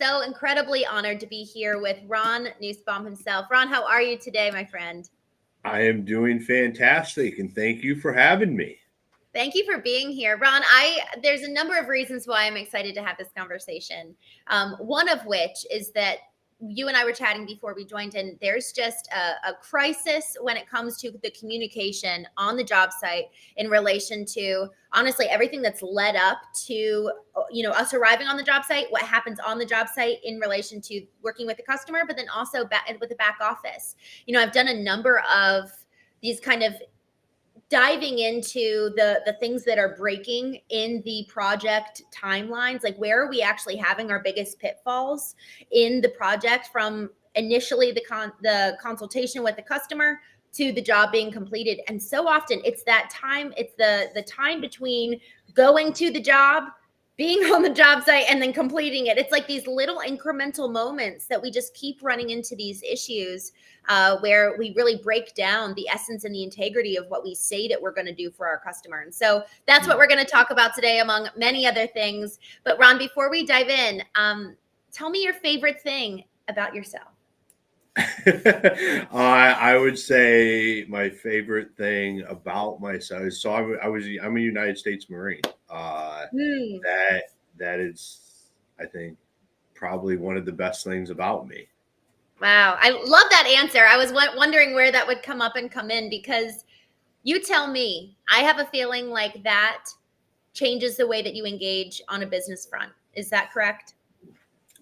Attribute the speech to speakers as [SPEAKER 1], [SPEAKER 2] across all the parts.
[SPEAKER 1] so incredibly honored to be here with Ron Nussbaum himself. Ron, how are you today, my friend?
[SPEAKER 2] I am doing fantastic, and thank you for having me.
[SPEAKER 1] Thank you for being here, Ron. There's a number of reasons why I'm excited to have this conversation. One of which is that you and I were chatting before we joined, and there's just a crisis when it comes to the communication on the job site in relation to, honestly, everything that's led up to us arriving on the job site, what happens on the job site in relation to working with the customer, but then also with the back office. I've done a number of these kind of diving into the things that are breaking in the project timelines, like where are we actually having our biggest pitfalls in the project, from initially the consultation with the customer to the job being completed. And so often it's that time, it's the time between going to the job, being on the job site, and then completing it. It's like these little incremental moments that we just keep running into these issues where we really break down the essence and the integrity of what we say that we're going to do for our customer. And so that's what we're going to talk about today, among many other things. But Ron, before we dive in, tell me your favorite thing about yourself.
[SPEAKER 2] I would say my favorite thing about myself is, I'm a United States Marine. That is, I think, probably one of the best things about me.
[SPEAKER 1] Wow. I love that answer. I was wondering where that would come up and come in, because you tell me, I have a feeling like that changes the way that you engage on a business front. Is that correct?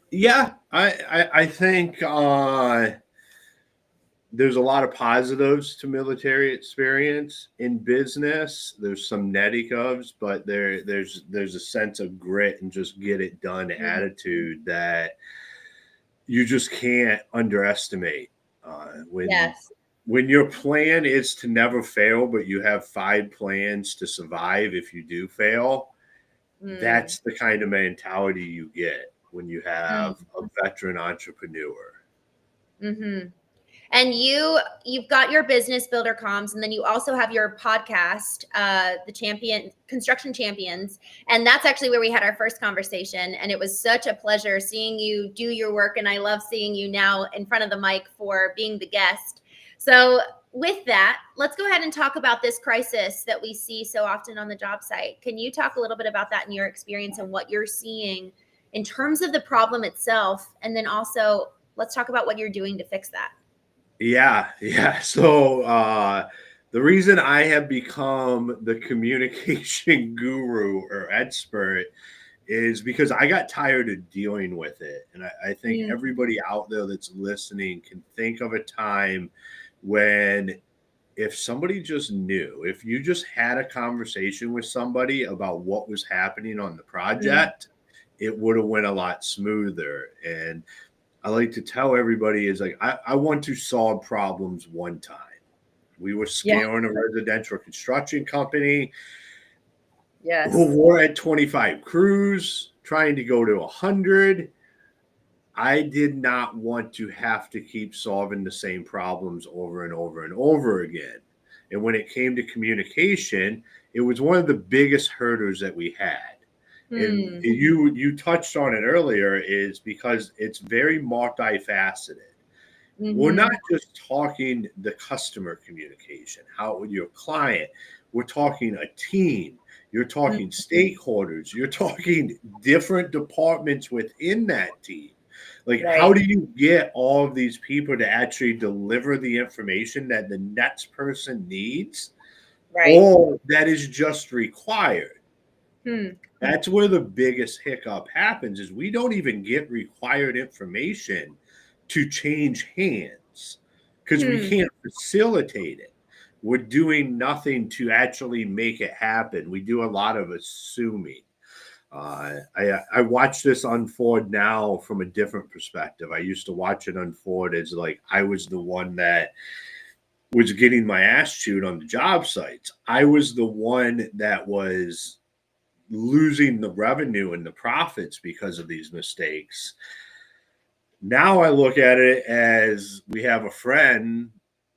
[SPEAKER 2] Yeah, I think there's a lot of positives to military experience in business. There's some negatives, but there's a sense of grit and just get it done attitude that you just can't underestimate. When your plan is to never fail, but you have 5 plans to survive if you do fail, that's the kind of mentality you get when you have a veteran entrepreneur.
[SPEAKER 1] Mm-hmm. And you've got your business, BuilderComs, and then you also have your podcast, the Construction Champions. And that's actually where we had our first conversation. And it was such a pleasure seeing you do your work. And I love seeing you now in front of the mic for being the guest. So with that, let's go ahead and talk about this crisis that we see so often on the job site. Can you talk a little bit about that in your experience and what you're seeing in terms of the problem itself? And then also, let's talk about what you're doing to fix that.
[SPEAKER 2] Yeah. So the reason I have become the communication guru or expert is because I got tired of dealing with it. And I think everybody out there that's listening can think of a time when, if somebody just knew, if you just had a conversation with somebody about what was happening on the project, it would have went a lot smoother. And I like to tell everybody is like, I want to solve problems one time. We were scaling a residential construction company. Who were at 25 crews, trying to go to 100. I did not want to have to keep solving the same problems over and over and over again. And when it came to communication, it was one of the biggest hurdles that we had. And you touched on it earlier, is because it's very multifaceted. We're not just talking the customer communication, how with your client. We're talking a team. You're talking stakeholders. You're talking different departments within that team. Like, how do you get all of these people to actually deliver the information that the next person needs, or that is just required? That's where the biggest hiccup happens, is we don't even get required information to change hands because we can't facilitate it. We're doing nothing to actually make it happen. We do a lot of assuming. I watch this unfold now from a different perspective. I used to watch it unfold as like I was the one that was getting my ass chewed on the job sites. I was the one that was losing the revenue and the profits because of these mistakes. Now I look at it as we have a friend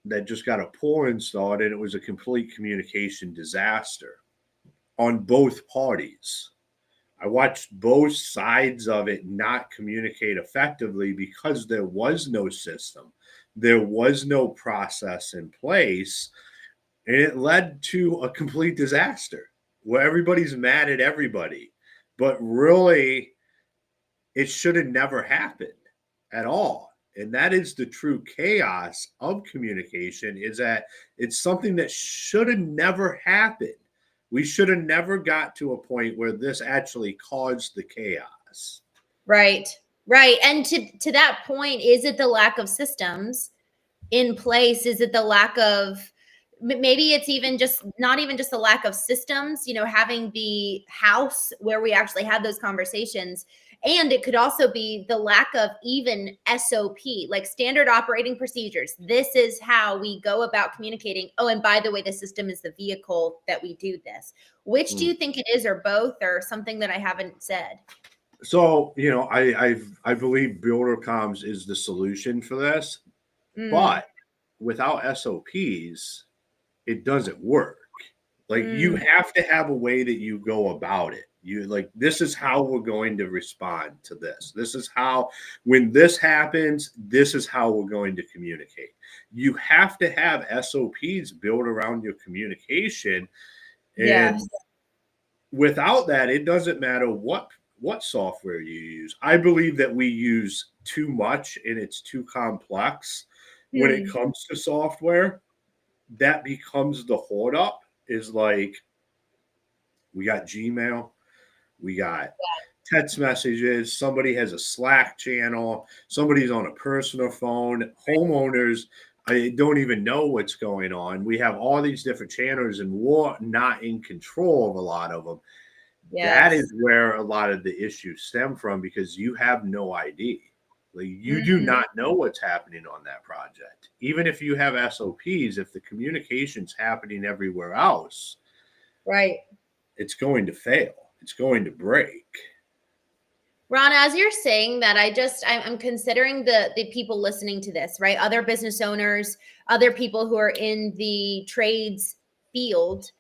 [SPEAKER 2] that just got a pool installed, and it was a complete communication disaster on both parties. I watched both sides of it not communicate effectively because there was no system, there was no process in place, and it led to a complete disaster where everybody's mad at everybody. But really, it should have never happened at all. And that is the true chaos of communication, is that it's something that should have never happened. We should have never got to a point where this actually caused the chaos.
[SPEAKER 1] Right. Right. And to that point, is it the lack of systems in place? Is it the lack of, maybe it's even just not even just the lack of systems, having the house where we actually have those conversations. And it could also be the lack of even SOP, like standard operating procedures. This is how we go about communicating. Oh, and by the way, the system is the vehicle that we do this. Which do you think it is, or both, or something that I haven't said?
[SPEAKER 2] So, I believe BuilderComs is the solution for this, but without SOPs, it doesn't work. Like, you have to have a way that you go about it. You like, this is how we're going to respond to this. This is how, when this happens, this is how we're going to communicate. You have to have SOPs built around your communication. And
[SPEAKER 1] Yes.
[SPEAKER 2] without that, it doesn't matter what software you use. I believe that we use too much and it's too complex when it comes to software. That becomes the hold up, is like, we got Gmail, we got text messages, somebody has a Slack channel, somebody's on a personal phone, homeowners, I don't even know what's going on. We have all these different channels and we're not in control of a lot of them. That is where a lot of the issues stem from, because you have no idea. Like, you do not know what's happening on that project. Even if you have SOPs, if the communication's happening everywhere else,
[SPEAKER 1] Right.
[SPEAKER 2] it's going to fail. It's going to break.
[SPEAKER 1] Ron, as you're saying that, I'm considering the people listening to this, right? Other business owners, other people who are in the trades field.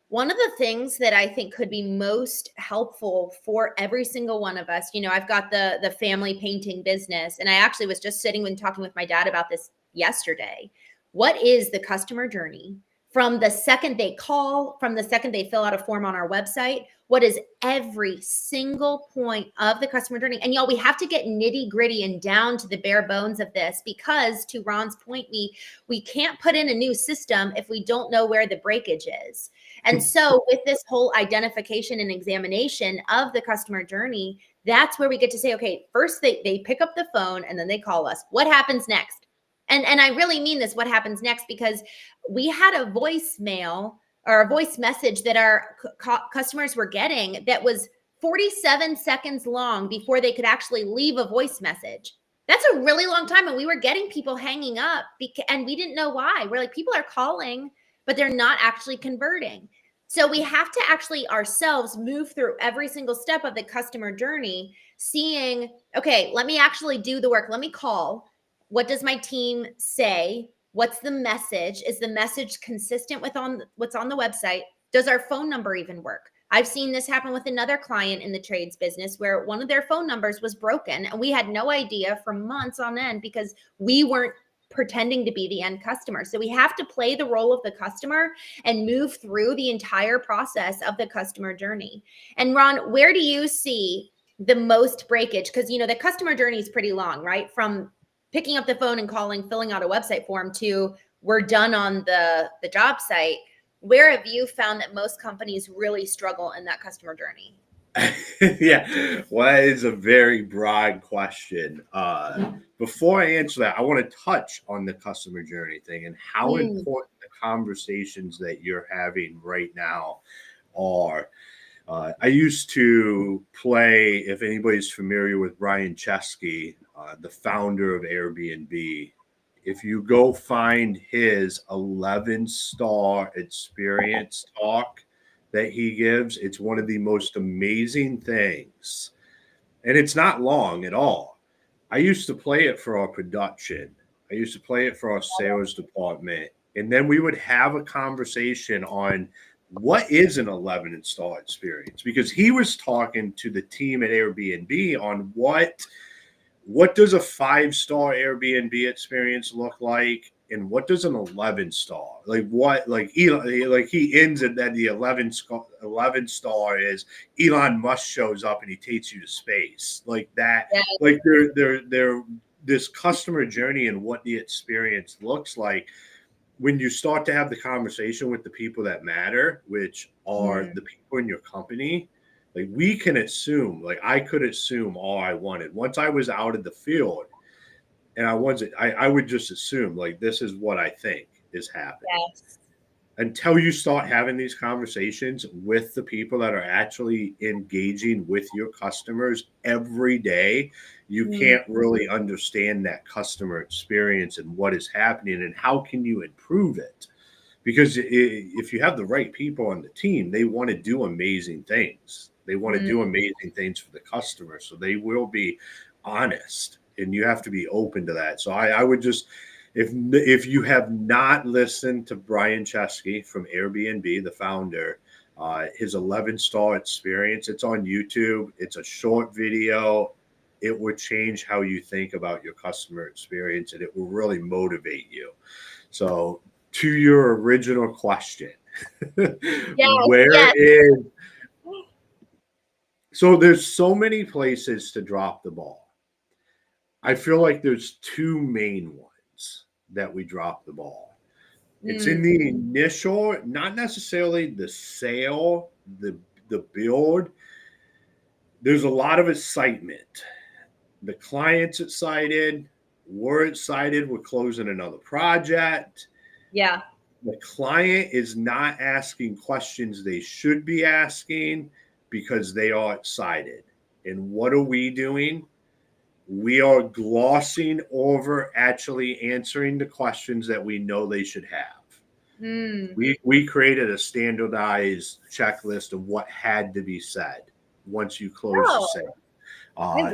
[SPEAKER 1] One of the things that I think could be most helpful for every single one of us, I've got the family painting business, and I actually was just sitting and talking with my dad about this yesterday. What is the customer journey from the second they call, from the second they fill out a form on our website? What is every single point of the customer journey? And y'all, we have to get nitty gritty and down to the bare bones of this, because to Ron's point, we can't put in a new system if we don't know where the breakage is. And so with this whole identification and examination of the customer journey, that's where we get to say, okay, first they pick up the phone and then they call us. What happens next? And I really mean this, what happens next, because we had a voicemail or a voice message that our customers were getting that was 47 seconds long before they could actually leave a voice message. That's a really long time. And we were getting people hanging up and we didn't know why. We're like, people are calling, but they're not actually converting. So we have to actually ourselves move through every single step of the customer journey, seeing, okay, let me actually do the work. Let me call. What does my team say? What's the message? Is the message consistent with what's on the website? Does our phone number even work? I've seen this happen with another client in the trades business where one of their phone numbers was broken and we had no idea for months on end because we weren't pretending to be the end customer. So we have to play the role of the customer and move through the entire process of the customer journey. And Ron, where do you see the most breakage? Because, the customer journey is pretty long, right? From picking up the phone and calling, filling out a website form to we're done on the job site. Where have you found that most companies really struggle in that customer journey?
[SPEAKER 2] Yeah, well, that is a very broad question. Before I answer that, I want to touch on the customer journey thing and how important the conversations that you're having right now are. I used to play, if anybody's familiar with Brian Chesky, the founder of Airbnb. If you go find his 11-star experience talk that he gives, it's one of the most amazing things. And it's not long at all. I used to play it for our production. I used to play it for our sales department. And then we would have a conversation on what is an 11 install experience? Because he was talking to the team at Airbnb on what does a 5-star Airbnb experience look like, and what does an 11-star like? What like he ends at that the 11 star is Elon Musk shows up and he takes you to space like that.
[SPEAKER 1] Yeah.
[SPEAKER 2] Like they're this customer journey and what the experience looks like when you start to have the conversation with the people that matter, which are the people in your company. Like we can assume, like I could assume all I wanted. Once I was out of the field and I would just assume like this is what I think is happening.
[SPEAKER 1] Yes.
[SPEAKER 2] Until you start having these conversations with the people that are actually engaging with your customers every day, you can't really understand that customer experience and what is happening and how can you improve it. Because if you have the right people on the team, they want to do amazing things. They want to do amazing things for the customer. So they will be honest, and you have to be open to that. So I would just, if you have not listened to Brian Chesky from Airbnb, the founder, his 11-star experience, it's on YouTube. It's a short video. It would change how you think about your customer experience, and it will really motivate you. So to your original question, so there's so many places to drop the ball. I feel like there's two main ones that we drop the ball. It's in the initial, not necessarily the sale, the build. There's a lot of excitement. The client's excited. We're excited. We're closing another project.
[SPEAKER 1] Yeah.
[SPEAKER 2] The client is not asking questions they should be asking because they are excited. And what are we doing? We are glossing over actually answering the questions that we know they should have. We created a standardized checklist of what had to be said once you close the sale.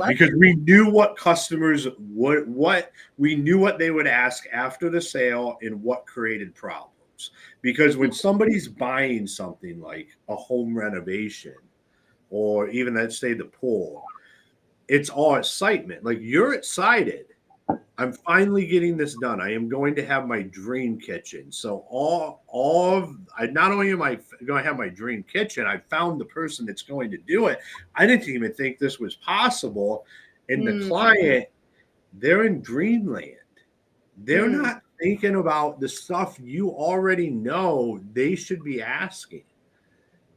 [SPEAKER 2] Because we knew what customers what we knew what they would ask after the sale and what created problems. Because when somebody's buying something like a home renovation or even let's say the pool, it's all excitement. Like you're excited. I'm finally getting this done. I am going to have my dream kitchen. So not only am I going to have my dream kitchen, I found the person that's going to do it. I didn't even think this was possible. And the client, they're in dreamland. They're not thinking about the stuff you already know they should be asking,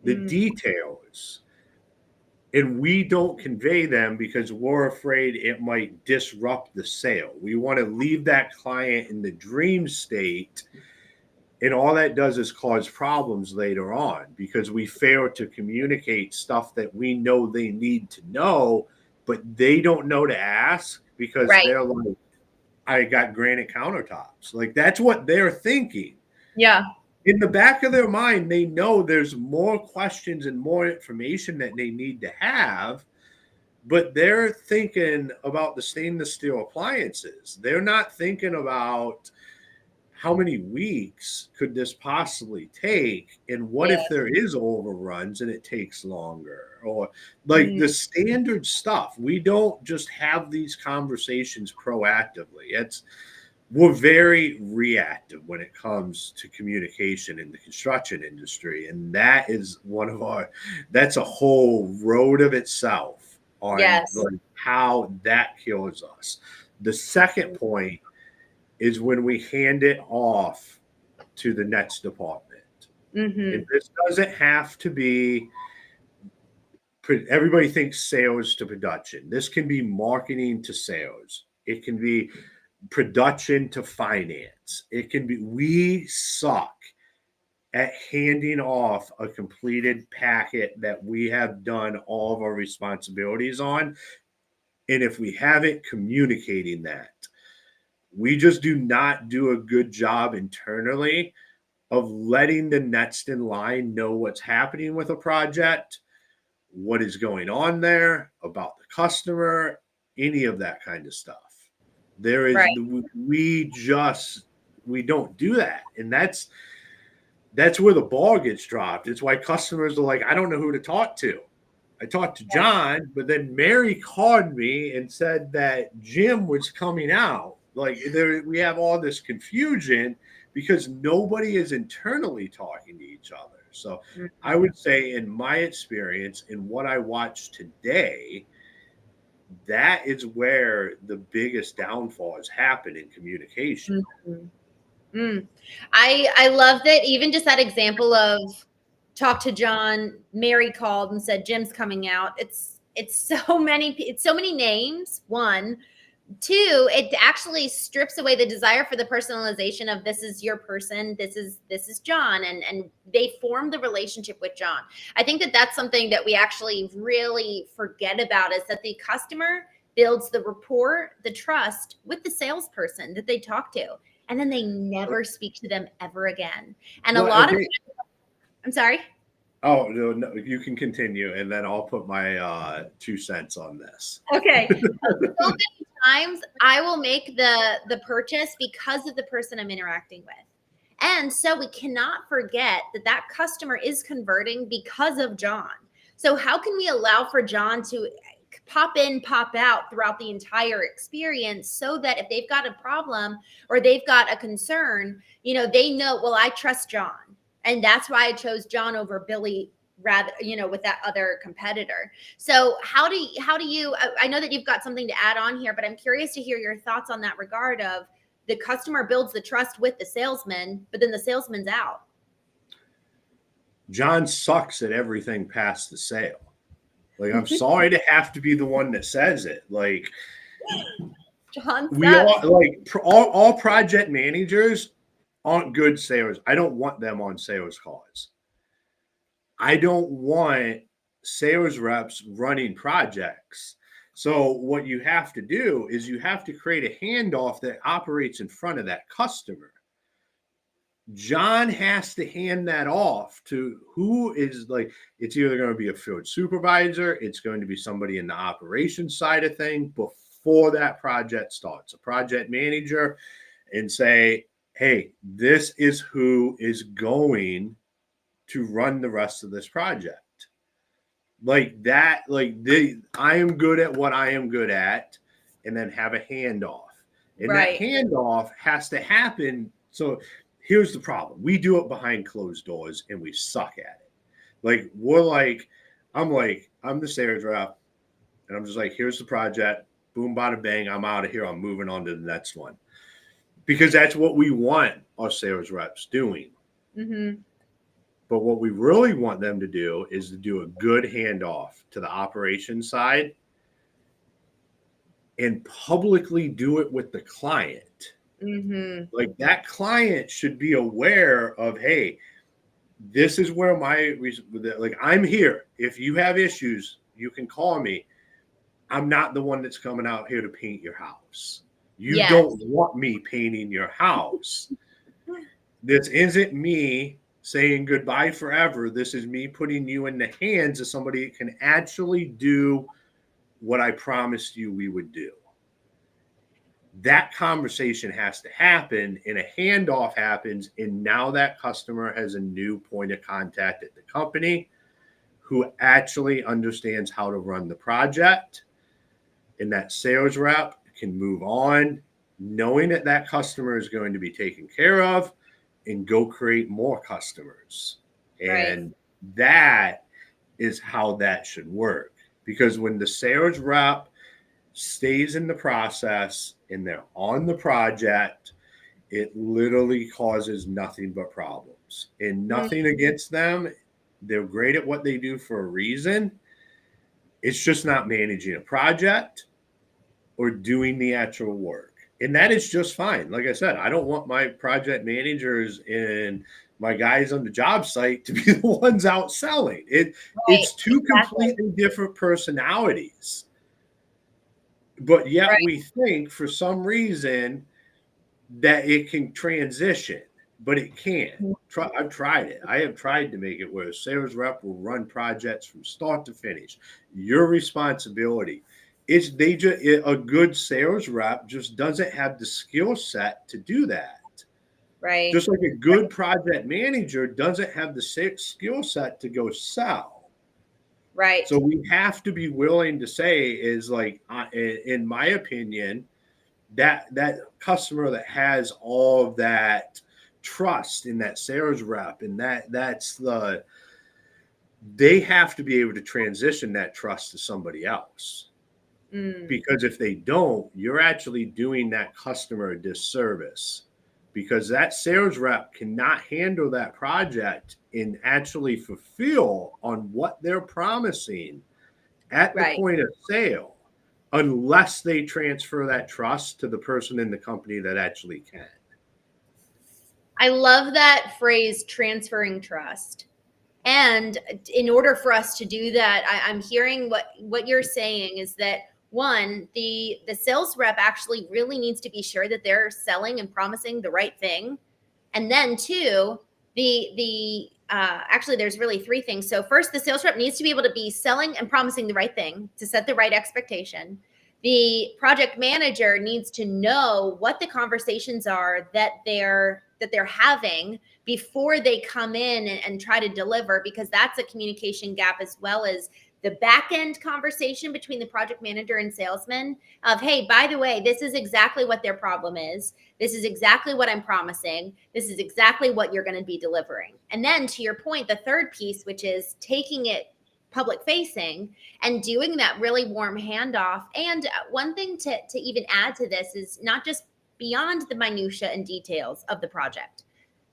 [SPEAKER 2] the details. And we don't convey them because we're afraid it might disrupt the sale. We want to leave that client in the dream state. And all that does is cause problems later on because we fail to communicate stuff that we know they need to know, but they don't know to ask because they're like, I got granite countertops. Like that's what they're thinking.
[SPEAKER 1] Yeah.
[SPEAKER 2] In the back of their mind, they know there's more questions and more information that they need to have, but they're thinking about the stainless steel appliances. They're not thinking about how many weeks could this possibly take, and what if there is overruns and it takes longer, or like the standard stuff. We don't just have these conversations proactively. We're very reactive when it comes to communication in the construction industry. And that is that's a whole road of itself on like how that kills us. The second point is when we hand it off to the next department. And this doesn't have to be, everybody thinks sales to production. This can be marketing to sales. It can be production to finance. It can be, we suck at handing off a completed packet that we have done all of our responsibilities on. And if we haven't communicating that, we just do not do a good job internally of letting the next in line know what's happening with a project, what is going on there, about the customer, any of that kind of stuff. We don't do that. And that's where the ball gets dropped. It's why customers are like, I don't know who to talk to. I talked to John, but then Mary called me and said that Jim was coming out. Like we have all this confusion because nobody is internally talking to each other. So I would say, in my experience, in what I watch today, that is where the biggest downfalls happen in communication.
[SPEAKER 1] Mm-hmm. I love that. Even just that example of talk to John, Mary called and said Jim's coming out. It's so many names. One, two, it actually strips away the desire for the personalization of this is your person, this is John, and they form the relationship with John. I think that that's something that we actually really forget about, is that the customer builds the rapport, the trust with the salesperson that they talk to, and then they never speak to them ever again. And a lot of, I'm sorry.
[SPEAKER 2] Oh, no, you can continue, and then I'll put my 2 cents on this.
[SPEAKER 1] Okay. So many times I will make the purchase because of the person I'm interacting with. And so we cannot forget that that customer is converting because of John. So how can we allow for John to pop in, pop out throughout the entire experience, so that if they've got a problem or they've got a concern, they know, well, I trust John. And that's why I chose John over Billy, rather, with that other competitor. So how do you, I know that you've got something to add on here, but I'm curious to hear your thoughts on that regard of the customer builds the trust with the salesman, but then the salesman's out.
[SPEAKER 2] John sucks at everything past the sale. Like, I'm sorry to have to be the one that says it. Like,
[SPEAKER 1] John sucks.
[SPEAKER 2] We all project managers aren't good sales. I don't want them on sales calls. I don't want sales reps running projects. So what you have to do is you have to create a handoff that operates in front of that customer. John has to hand that off to who is, like, it's either going to be a field supervisor, it's going to be somebody in the operations side of things before that project starts, a project manager, and say, hey, this is who is going to run the rest of this project. Like that, I am good at what I am good at, and then have a handoff. And
[SPEAKER 1] Right.
[SPEAKER 2] that handoff has to happen. So here's the problem. We do it behind closed doors and we suck at it. Like, I'm the sales rep, and I'm just like, here's the project. Boom, bada bang. I'm out of here. I'm moving on to the next one. Because that's what we want our sales reps doing.
[SPEAKER 1] Mm-hmm.
[SPEAKER 2] But what we really want them to do is to do a good handoff to the operations side and publicly do it with the client.
[SPEAKER 1] Mm-hmm.
[SPEAKER 2] Like, that client should be aware of, hey, this is where I'm here. If you have issues, you can call me. I'm not the one that's coming out here to paint your house. You don't want me painting your house. This isn't me saying goodbye forever. This is me putting you in the hands of somebody that can actually do what I promised you we would do. That conversation has to happen, and a handoff happens, and now that customer has a new point of contact at the company who actually understands how to run the project, and that sales rep can move on knowing that that customer is going to be taken care of and go create more customers. And that is how that should work. Because when the sales rep stays in the process and they're on the project, it literally causes nothing but problems. And nothing against them. They're great at what they do for a reason. It's just not managing a project or doing the actual work. And that is just fine. Like I said, I don't want my project managers and my guys on the job site to be the ones out selling. It's two completely different personalities. But yet we think for some reason that it can transition, but it can't. I've tried it. I have tried to make it where a sales rep will run projects from start to finish. Your responsibility. A good sales rep just doesn't have the skill set to do that.
[SPEAKER 1] Right.
[SPEAKER 2] Just like a good project manager doesn't have the skill set to go sell.
[SPEAKER 1] Right.
[SPEAKER 2] So we have to be willing to say is like, in my opinion, that customer that has all of that trust in that sales rep, and they have to be able to transition that trust to somebody else.
[SPEAKER 1] Mm.
[SPEAKER 2] Because if they don't, you're actually doing that customer a disservice, because that sales rep cannot handle that project and actually fulfill on what they're promising at the
[SPEAKER 1] Right.
[SPEAKER 2] point of sale unless they transfer that trust to the person in the company that actually can.
[SPEAKER 1] I love that phrase, transferring trust. And in order for us to do that, I'm hearing what you're saying is that one, the sales rep actually really needs to be sure that they're selling and promising the right thing. And then two, the actually there's really three things. So first, the sales rep needs to be able to be selling and promising the right thing to set the right expectation. The project manager needs to know what the conversations are that they're having before they come in and try to deliver, because that's a communication gap, as well as the back end conversation between the project manager and salesman of, hey, by the way, this is exactly what their problem is. This is exactly what I'm promising. This is exactly what you're going to be delivering. And then to your point, the third piece, which is taking it public facing and doing that really warm handoff. And one thing to even add to this is not just beyond the minutia and details of the project,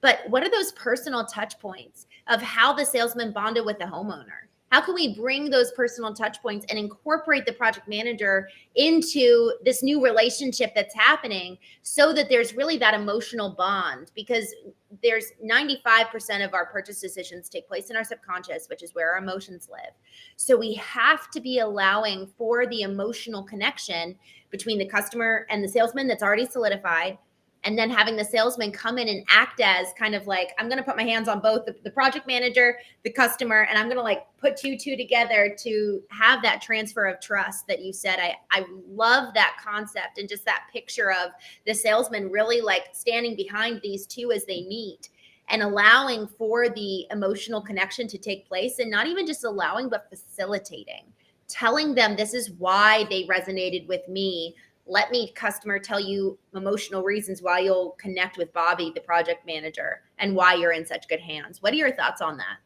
[SPEAKER 1] but what are those personal touch points of how the salesman bonded with the homeowner? How can we bring those personal touch points and incorporate the project manager into this new relationship that's happening so that there's really that emotional bond? Because there's 95% of our purchase decisions take place in our subconscious, which is where our emotions live. So we have to be allowing for the emotional connection between the customer and the salesman that's already solidified, and then having the salesman come in and act as kind of like, I'm going to put my hands on both the project manager, the customer, and I'm going to like put you two together to have that transfer of trust that you said. I love that concept, and just that picture of the salesman really like standing behind these two as they meet and allowing for the emotional connection to take place, and not even just allowing, but facilitating, telling them this is why they resonated with me. Let me, customer, tell you emotional reasons why you'll connect with Bobby, the project manager, and why you're in such good hands. What are your thoughts on that?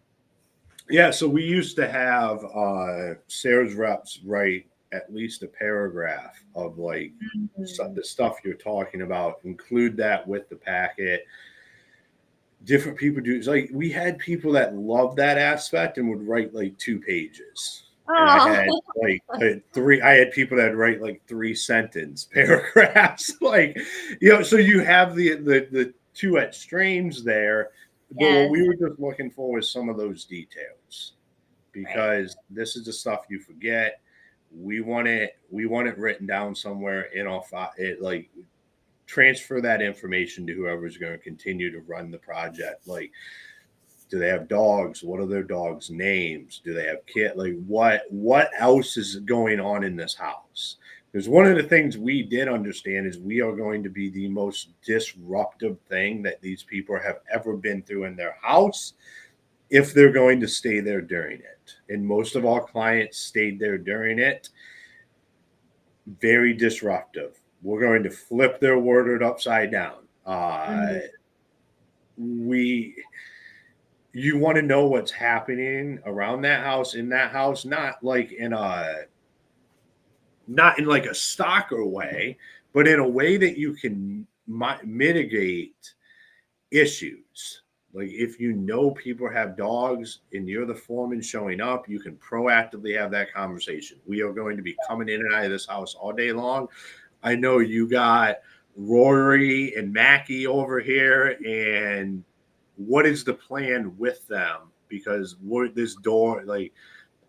[SPEAKER 2] Yeah, so we used to have sales reps write at least a paragraph of like the stuff you're talking about, include that with the packet. Different people do. It's like we had people that loved that aspect and would write like 2 pages. And I
[SPEAKER 1] Oh,
[SPEAKER 2] had like three. I had people that write like 3 sentence paragraphs. Like, so you have the two extremes there. But what
[SPEAKER 1] yes.
[SPEAKER 2] we were just looking for was some of those details,
[SPEAKER 1] Right.
[SPEAKER 2] because this is the stuff you forget. We want it written down somewhere in our file. It like transfer that information to whoever's going to continue to run the project. Like, do they have dogs? What are their dogs' names? Do they have kids? Like, what else is going on in this house? Because one of the things we did understand is we are going to be the most disruptive thing that these people have ever been through in their house if they're going to stay there during it. And most of our clients stayed there during it. Very disruptive. We're going to flip their wardrobe upside down.
[SPEAKER 1] Mhm.
[SPEAKER 2] You want to know what's happening around that house, in that house, not in like a stalker way, but in a way that you can mitigate issues. Like, if you know people have dogs and you're the foreman showing up, you can proactively have that conversation. We are going to be coming in and out of this house all day long. I know you got Rory and Mackie over here, and what is the plan with them? Because this door, like,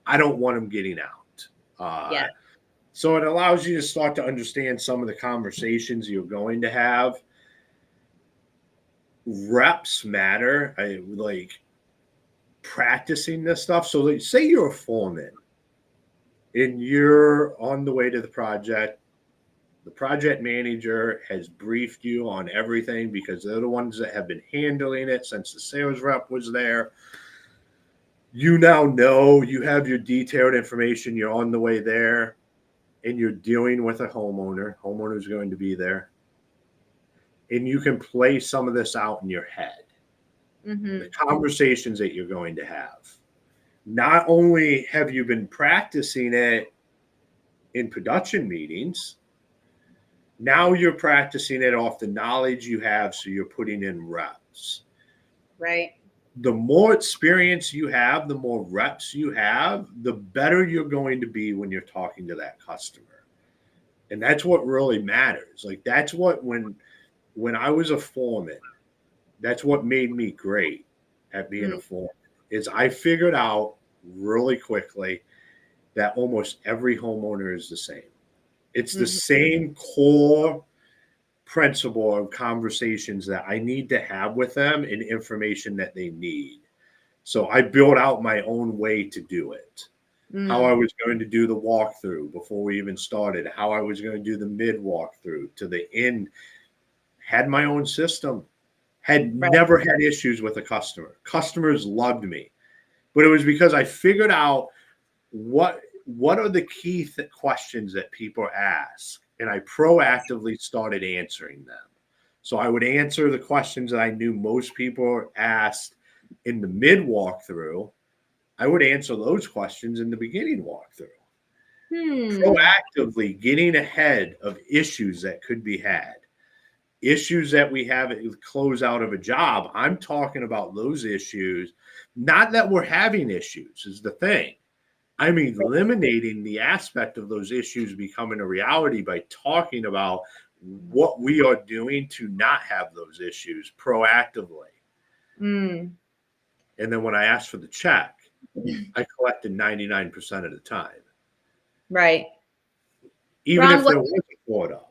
[SPEAKER 2] I don't want them getting out.
[SPEAKER 1] Yeah.
[SPEAKER 2] So it allows you to start to understand some of the conversations you're going to have. Reps matter. I like practicing this stuff. So, like, say you're a foreman and you're on the way to the project. The project manager has briefed you on everything because they're the ones that have been handling it since the sales rep was there. You now know you have your detailed information. You're on the way there and you're dealing with a homeowner. Homeowner's going to be there. And you can play some of this out in your head. The conversations that you're going to have. Not only have you been practicing it in production meetings, now you're practicing it off the knowledge you have, so you're putting in reps.
[SPEAKER 1] Right.
[SPEAKER 2] The more experience you have, the more reps you have, the better you're going to be when you're talking to that customer. And that's what really matters. Like that's what when I was a foreman, that's what made me great at being a foreman is I figured out really quickly that almost every homeowner is the same. It's the same core principle of conversations that I need to have with them and information that they need. So I built out my own way to do it. How I was going to do the walkthrough before we even started, how I was going to do the mid walkthrough to the end, had my own system, had never had issues with a customer. Customers loved me, but it was because I figured out what are the key questions that people ask, and I proactively started answering them. So I would answer the questions that I knew most people asked in the mid walkthrough. I would answer those questions in the beginning walkthrough. Proactively getting ahead of issues that could be had. Issues that we have at close out of a job. I'm talking about those issues. Not that we're having issues is the thing. I'm eliminating the aspect of those issues becoming a reality by talking about what we are doing to not have those issues proactively. And then when I asked for the check, I collected 99% of the time.
[SPEAKER 1] Right.
[SPEAKER 2] Even
[SPEAKER 1] Ron,
[SPEAKER 2] if there was a quote up.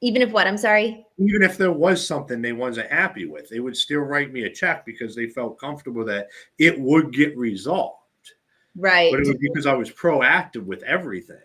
[SPEAKER 1] Even if what? I'm sorry?
[SPEAKER 2] Even if there was something they wasn't happy with, they would still write me a check because they felt comfortable that it would get resolved.
[SPEAKER 1] Right.
[SPEAKER 2] But it was because I was proactive with everything.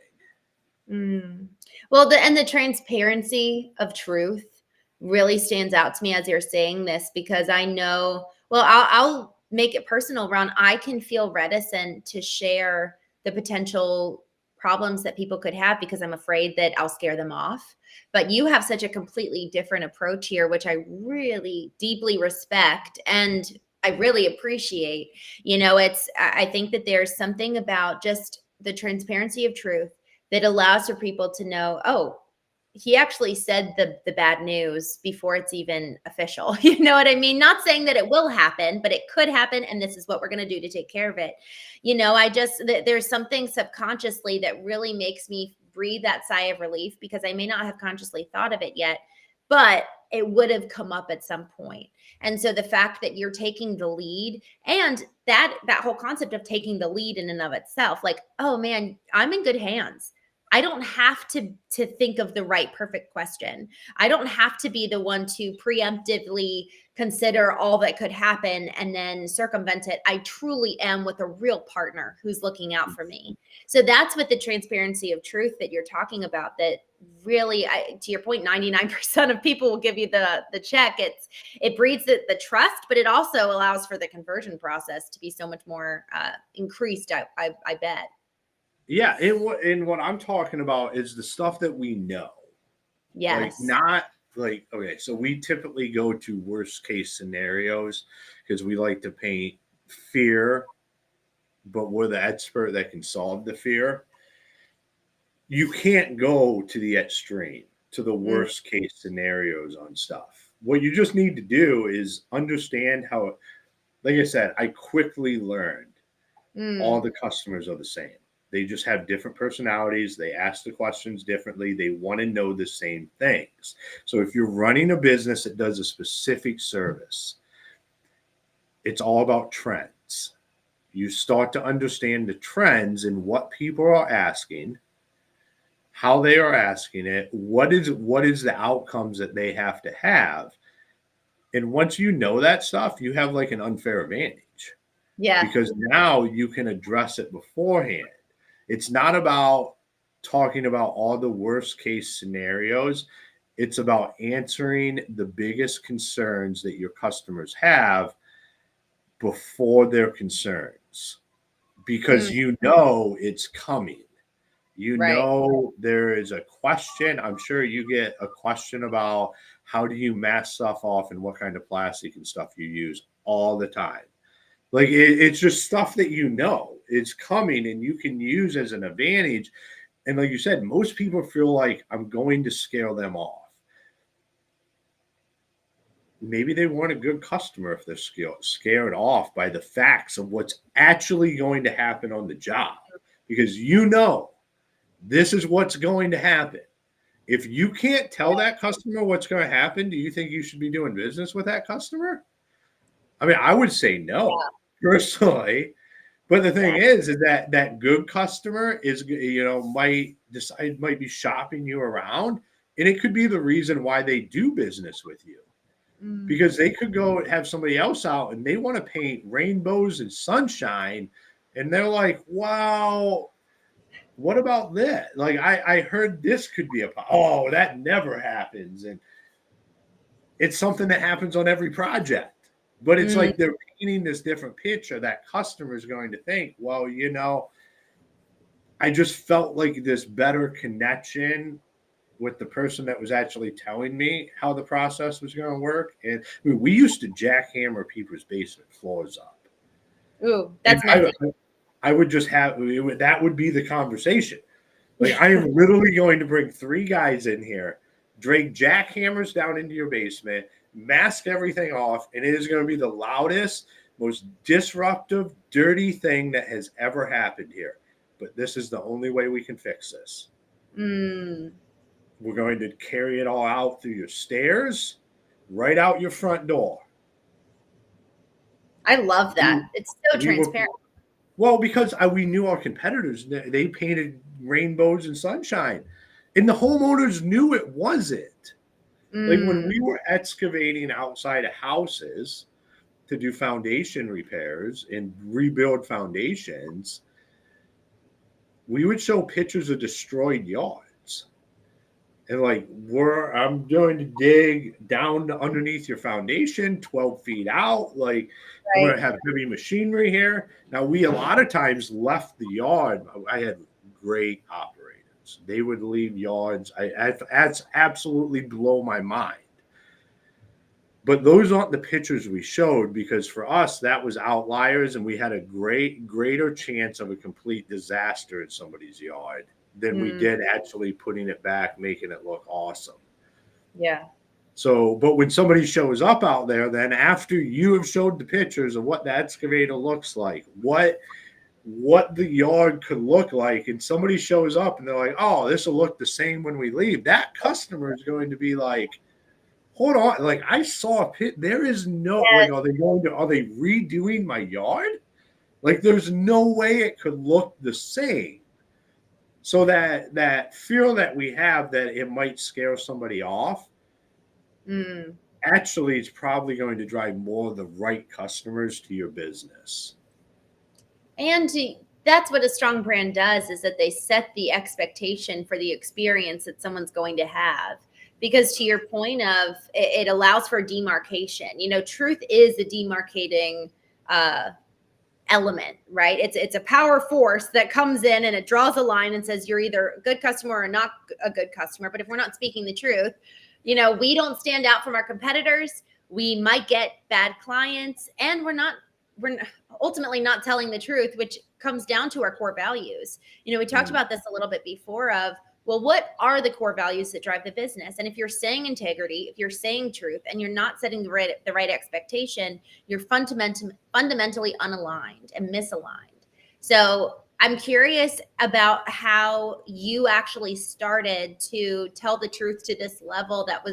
[SPEAKER 1] Well, the transparency of truth really stands out to me as you're saying this, because I know, well, I'll make it personal, Ron. I can feel reticent to share the potential problems that people could have because I'm afraid that I'll scare them off. But you have such a completely different approach here, which I really deeply respect and I really appreciate. I think that there's something about just the transparency of truth that allows for people to know, oh, he actually said the bad news before it's even official. You know what I mean? Not saying that it will happen, but it could happen. And this is what we're going to do to take care of it. There's something subconsciously that really makes me breathe that sigh of relief because I may not have consciously thought of it yet, but it would have come up at some point. And so the fact that you're taking the lead and that whole concept of taking the lead in and of itself, like, oh man, I'm in good hands. I don't have to think of the right perfect question. I don't have to be the one to preemptively consider all that could happen and then circumvent it. I truly am with a real partner who's looking out for me. So that's what the transparency of truth that you're talking about, that really, to your point, 99% of people will give you the check. It breeds the trust, but it also allows for the conversion process to be so much more increased, I bet.
[SPEAKER 2] Yeah, and what I'm talking about is the stuff that we know.
[SPEAKER 1] Yes.
[SPEAKER 2] Like not like, okay, so we typically go to worst case scenarios because we like to paint fear, but we're the expert that can solve the fear. You can't go to the extreme, to the worst case scenarios on stuff. What you just need to do is understand how, like I said, I quickly learned all the customers are the same. They just have different personalities. They ask the questions differently. They want to know the same things. So if you're running a business that does a specific service, it's all about trends. You start to understand the trends and what people are asking, how they are asking it, what is the outcomes that they have to have. And once you know that stuff, you have like an unfair advantage.
[SPEAKER 1] Yeah.
[SPEAKER 2] Because now you can address it beforehand. It's not about talking about all the worst case scenarios. It's about answering the biggest concerns that your customers have before their concerns, because
[SPEAKER 1] Mm,
[SPEAKER 2] you know it's coming. You
[SPEAKER 1] right.
[SPEAKER 2] know there is a question. I'm sure you get a question about how do you mask stuff off and what kind of plastic and stuff you use all the time. Like it's just stuff that you know it's coming and you can use as an advantage. And like you said, most people feel like I'm going to scare them off. Maybe they weren't a good customer if they're scared off by the facts of what's actually going to happen on the job, because you know this is what's going to happen. If you can't tell that customer what's going to happen, do you think you should be doing business with that customer? I mean, I would say no
[SPEAKER 1] Yeah,
[SPEAKER 2] personally. But the thing
[SPEAKER 1] exactly.
[SPEAKER 2] is that that good customer is, might decide, might be shopping you around, and it could be the reason why they do business with you,
[SPEAKER 1] Mm,
[SPEAKER 2] because they could go have somebody else out and they want to paint rainbows and sunshine, and they're like, wow, what about this? Like, I heard this could be oh, that never happens. And it's something that happens on every project. But it's
[SPEAKER 1] mm,
[SPEAKER 2] like they're painting this different picture that customer is going to think, well, I just felt like this better connection with the person that was actually telling me how the process was going to work. And I mean, we used to jackhammer people's basement floors up.
[SPEAKER 1] ooh,
[SPEAKER 2] And
[SPEAKER 1] that's messy.
[SPEAKER 2] I would just that would be the conversation. Like, I am literally going to bring three guys in here, drag jackhammers down into your basement, mask everything off, and it is going to be the loudest, most disruptive, dirty thing that has ever happened here. But this is the only way we can fix this.
[SPEAKER 1] Mm,
[SPEAKER 2] We're going to carry it all out through your stairs, right out your front door.
[SPEAKER 1] I love
[SPEAKER 2] We,
[SPEAKER 1] that. It's so
[SPEAKER 2] we were
[SPEAKER 1] transparent.
[SPEAKER 2] Well, because we knew our competitors. They painted rainbows and sunshine, and the homeowners knew it wasn't. Like when
[SPEAKER 1] Mm,
[SPEAKER 2] we were excavating outside of houses to do foundation repairs and rebuild foundations, we would show pictures of destroyed yards. And like, I'm going to dig down underneath your foundation 12 feet out. Like, I'm going
[SPEAKER 1] right.
[SPEAKER 2] to have heavy machinery here. Now, we a lot of times left the yard. I had great operators. They would leave yards. That's absolutely blow my mind. But those aren't the pictures we showed, because for us, that was outliers, and we had a greater chance of a complete disaster in somebody's yard than we
[SPEAKER 1] Mm,
[SPEAKER 2] did actually putting it back, making it look awesome.
[SPEAKER 1] yeah.
[SPEAKER 2] So, but when somebody shows up out there, then after you have showed the pictures of what the excavator looks like, what the yard could look like, and somebody shows up and they're like, "Oh, this will look the same when we leave," that customer is going to be like, hold on, like, I saw a pit. There is no, like, are they redoing my yard? Like, there's no way it could look the same. So that fear that we have that it might scare somebody off,
[SPEAKER 1] Mm.
[SPEAKER 2] actually it's probably going to drive more of the right customers to your business.
[SPEAKER 1] And that's what a strong brand does, is that they set the expectation for the experience that someone's going to have. Because to your point of it allows for demarcation. Truth is a demarcating uh, element, right? It's a power force that comes in and it draws a line and says you're either a good customer or not a good customer. But if we're not speaking the truth, we don't stand out from our competitors. We might get bad clients, and we're ultimately not telling the truth, which comes down to our core values. We talked
[SPEAKER 2] Mm.
[SPEAKER 1] about this a little bit before of, well, what are the core values that drive the business? And if you're saying integrity, if you're saying truth, and you're not setting the right expectation, you're fundamentally unaligned and misaligned. So I'm curious about how you actually started to tell the truth to this level that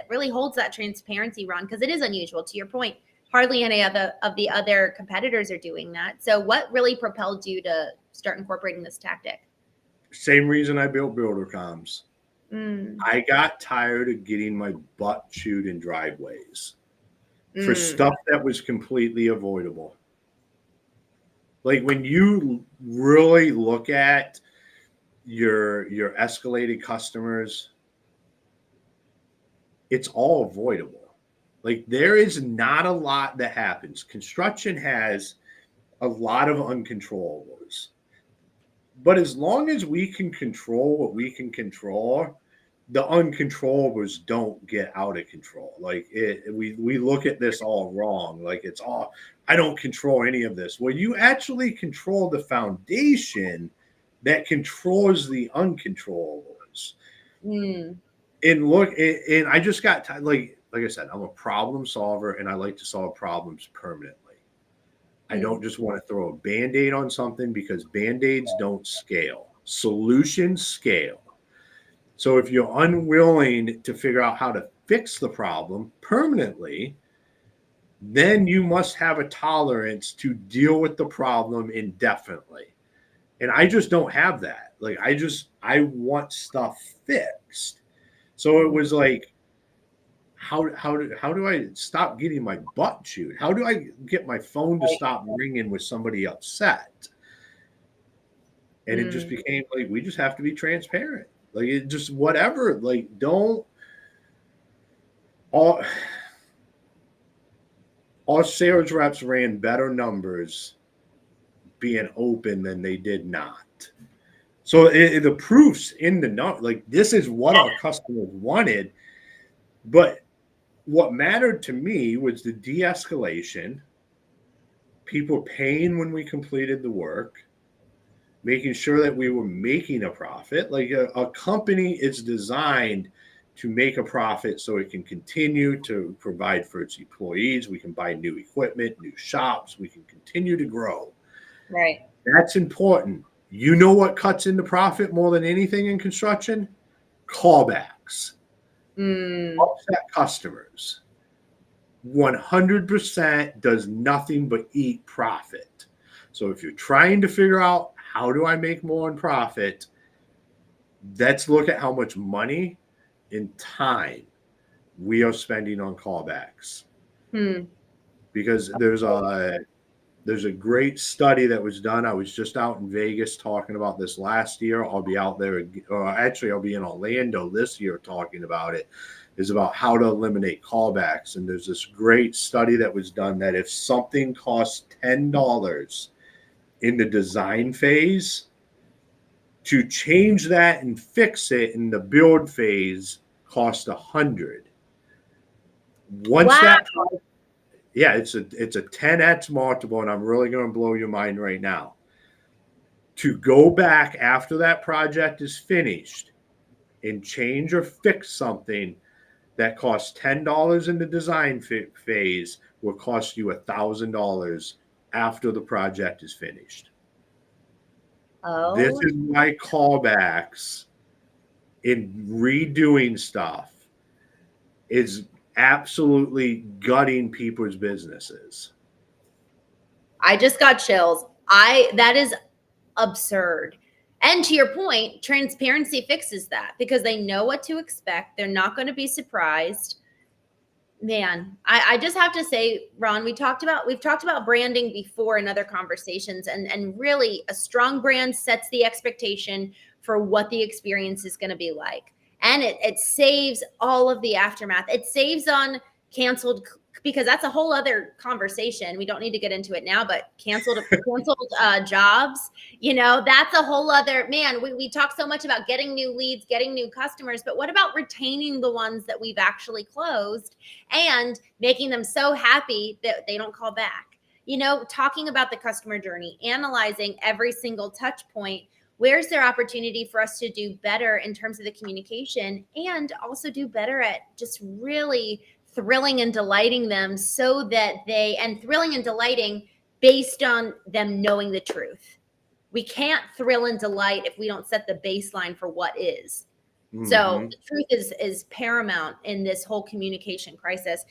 [SPEAKER 1] really holds that transparency, Ron, because it is unusual. To your point, hardly any other of the other competitors are doing that. So what really propelled you to start incorporating this tactic?
[SPEAKER 2] Same reason I built BuilderComs.
[SPEAKER 1] Mm,
[SPEAKER 2] I got tired of getting my butt chewed in driveways for
[SPEAKER 1] mm,
[SPEAKER 2] stuff that was completely avoidable. Like, when you really look at your escalated customers, it's all avoidable. Like there is not a lot that happens. Construction has a lot of uncontrollables. But as long as we can control what we can control, the uncontrollables don't get out of control. Like we look at this all wrong. Like it's all, I don't control any of this. Well, you actually control the foundation that controls the uncontrollables.
[SPEAKER 1] Mm.
[SPEAKER 2] And look, and I just got like I said, I'm a problem solver, and I like to solve problems permanently. I don't just want to throw a band-aid on something, because band-aids don't scale. Solutions scale. So if you're unwilling to figure out how to fix the problem permanently, then you must have a tolerance to deal with the problem indefinitely. And I just don't have that. Like I want stuff fixed. So it was like, how do I stop getting my butt chewed? How do I get my phone to stop ringing with somebody upset? And it just became like, we just have to be transparent. Like it just whatever. Like don't all sales reps ran better numbers being open than they did not. So the proof's in the number. Like this is what our customers wanted, but what mattered to me was the de-escalation, people paying when we completed the work, making sure that we were making a profit. Like a company is designed to make a profit so it can continue to provide for its employees. We can buy new equipment, new shops. We can continue to grow.
[SPEAKER 1] Right.
[SPEAKER 2] That's important. You know what cuts into profit more than anything in construction? Callbacks. Upset customers. 100% does nothing but eat profit. So if you're trying to figure out how do I make more in profit, let's look at how much money and time we are spending on callbacks. Because there's a great study that was done. I was just out in Vegas talking about this last year. I'll be out there, actually I'll be in Orlando this year talking about it. Is about how to eliminate callbacks. And there's this great study that was done that if something costs $10 in the design phase, to change that and fix it in the build phase costs $100. Once that, yeah, it's a 10x multiple, and I'm really going to blow your mind right now. To go back after that project is finished and change or fix something that costs $10 in the design phase will cost you $1,000 after the project is finished. This is why callbacks in redoing stuff is absolutely gutting people's businesses.
[SPEAKER 1] I just got chills. That is absurd. And to your point, transparency fixes that because they know what to expect. They're not going to be surprised. Man, I just have to say, Ron, we've talked about branding before in other conversations, and really a strong brand sets the expectation for what the experience is going to be like. And it saves all of the aftermath. It saves on canceled, because that's a whole other conversation. We don't need to get into it now, but canceled jobs, that's a whole other, man, we talk so much about getting new leads, getting new customers, but what about retaining the ones that we've actually closed and making them so happy that they don't call back? Talking about the customer journey, analyzing every single touch point. Where's there opportunity for us to do better in terms of the communication, and also do better at just really thrilling and delighting them and thrilling and delighting based on them knowing the truth. We can't thrill and delight if we don't set the baseline for what is. So the truth is paramount in this whole communication crisis.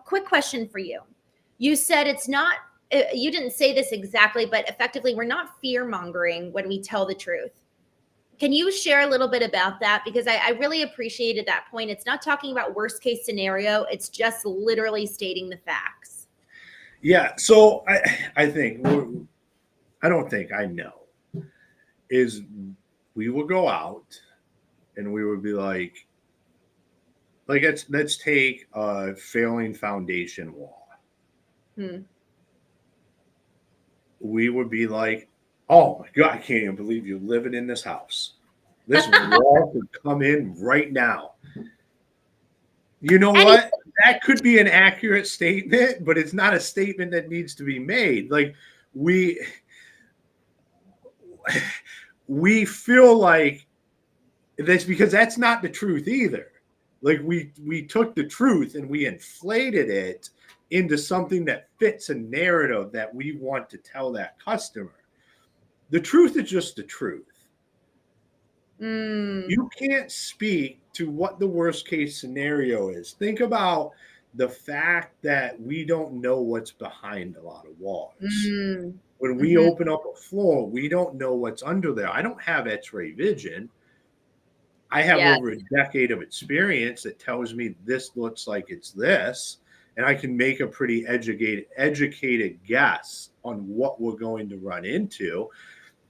[SPEAKER 1] Quick question for you. You said it's not, you didn't say this exactly, but effectively, we're not fear mongering when we tell the truth. Can you share a little bit about that? Because I really appreciated that point. It's not talking about worst case scenario. It's just literally stating the facts.
[SPEAKER 2] Yeah. So I think, I don't think, I know, is we would go out and we would be like let's take a failing foundation wall.
[SPEAKER 1] Hmm.
[SPEAKER 2] We would be like, oh my God, I can't even believe you're living in this house. This wall could come in right now. You know
[SPEAKER 1] Any
[SPEAKER 2] what? That could be an accurate statement, but it's not a statement that needs to be made. Like we we feel like that's because that's not the truth either. Like we took the truth and we inflated it into something that fits a narrative that we want to tell that customer. The truth is just the truth. You can't speak to what the worst case scenario is. Think about the fact that we don't know what's behind a lot of walls. When we
[SPEAKER 1] Mhm.
[SPEAKER 2] open up a floor, we don't know what's under there. I don't have x-ray vision. I have
[SPEAKER 1] Yeah,
[SPEAKER 2] over a decade of experience that tells me this looks like it's this, and I can make a pretty educated guess on what we're going to run into.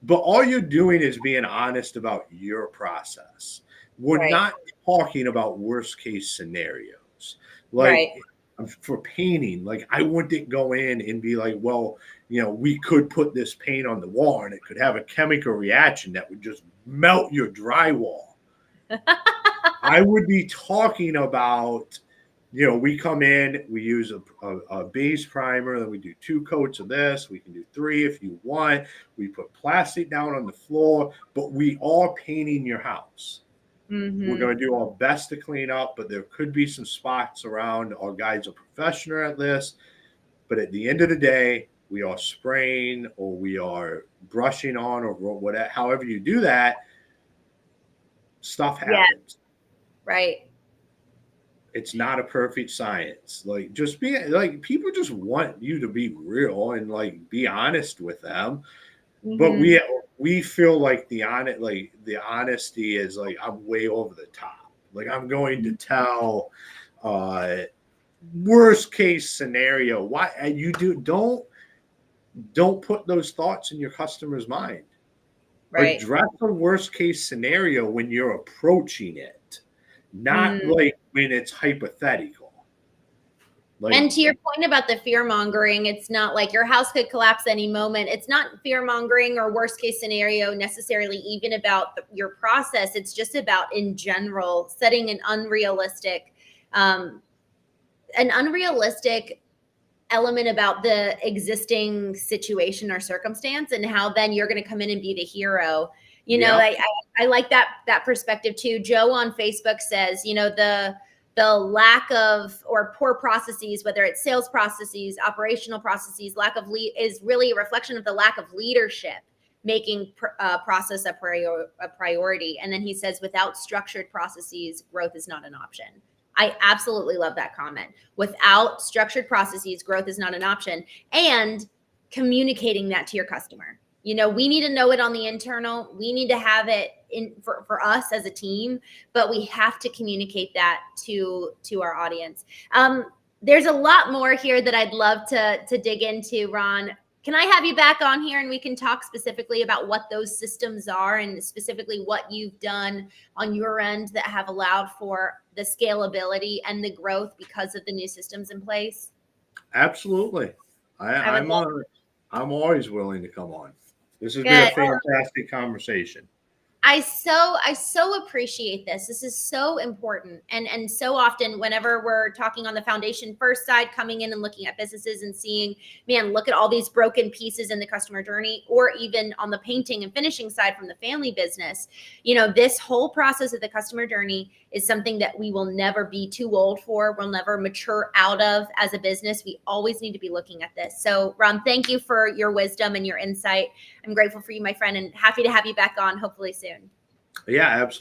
[SPEAKER 2] But all you're doing is being honest about your process. We're
[SPEAKER 1] right,
[SPEAKER 2] not talking about worst case scenarios.
[SPEAKER 1] right.
[SPEAKER 2] Like for painting, like I wouldn't go in and be like, well, we could put this paint on the wall and it could have a chemical reaction that would just melt your drywall. I would be talking about, we come in, we use a base primer, then we do 2 coats of this. We can do 3 if you want. We put plastic down on the floor, but we are painting your house. We're
[SPEAKER 1] Mhm.
[SPEAKER 2] going to do our best to clean up, but there could be some spots around. Our guys are professional at this, but at the end of the day, we are spraying or we are brushing on or whatever. However you do that, stuff
[SPEAKER 1] Yeah,
[SPEAKER 2] happens.
[SPEAKER 1] right.
[SPEAKER 2] It's not a perfect science. Like just be like people just want you to be real and like be honest with them. But
[SPEAKER 1] Mhm.
[SPEAKER 2] we feel like the honesty is like I'm way over the top. Like I'm going to tell uh worst case scenario. Why and you don't put those thoughts in your customer's mind.
[SPEAKER 1] Right.
[SPEAKER 2] Address the worst case scenario when you're approaching it, not
[SPEAKER 1] Mm.
[SPEAKER 2] like when it's hypothetical.
[SPEAKER 1] And
[SPEAKER 2] Like
[SPEAKER 1] to your point about the fear mongering, it's not like your house could collapse any moment. It's not fear mongering or worst case scenario necessarily even about your process. It's just about in general setting um, an unrealistic element about the existing situation or circumstance and how then you're going to come in and be the hero.
[SPEAKER 2] Yep.
[SPEAKER 1] I like that perspective too. Joe on Facebook says, the lack of or poor processes, whether it's sales processes, operational processes, lack of lead is really a reflection of the lack of leadership making process a priority. And then he says, without structured processes, growth is not an option. I absolutely love that comment. Without structured processes, growth is not an option. And communicating that to your customer. We need to know it on the internal. We need to have it in for us as a team, but we have to communicate that to our audience. There's a lot more here that I'd love to dig into, Ron. Can I have you back on here and we can talk specifically about what those systems are and specifically what you've done on your end that have allowed for the scalability and the growth because of the new systems in place?
[SPEAKER 2] Absolutely.
[SPEAKER 1] I would love.
[SPEAKER 2] I'm always willing to come on. This has been a
[SPEAKER 1] Good.
[SPEAKER 2] fantastic conversation.
[SPEAKER 1] I so appreciate this. This is so important. And so often whenever we're talking on the foundation first side, coming in and looking at businesses and seeing, man, look at all these broken pieces in the customer journey, or even on the painting and finishing side from the family business, this whole process of the customer journey is something that we will never be too old for. We'll never mature out of as a business. We always need to be looking at this. So Ron, thank you for your wisdom and your insight. I'm grateful for you, my friend, and happy to have you back on hopefully soon.
[SPEAKER 2] Yeah, absolutely.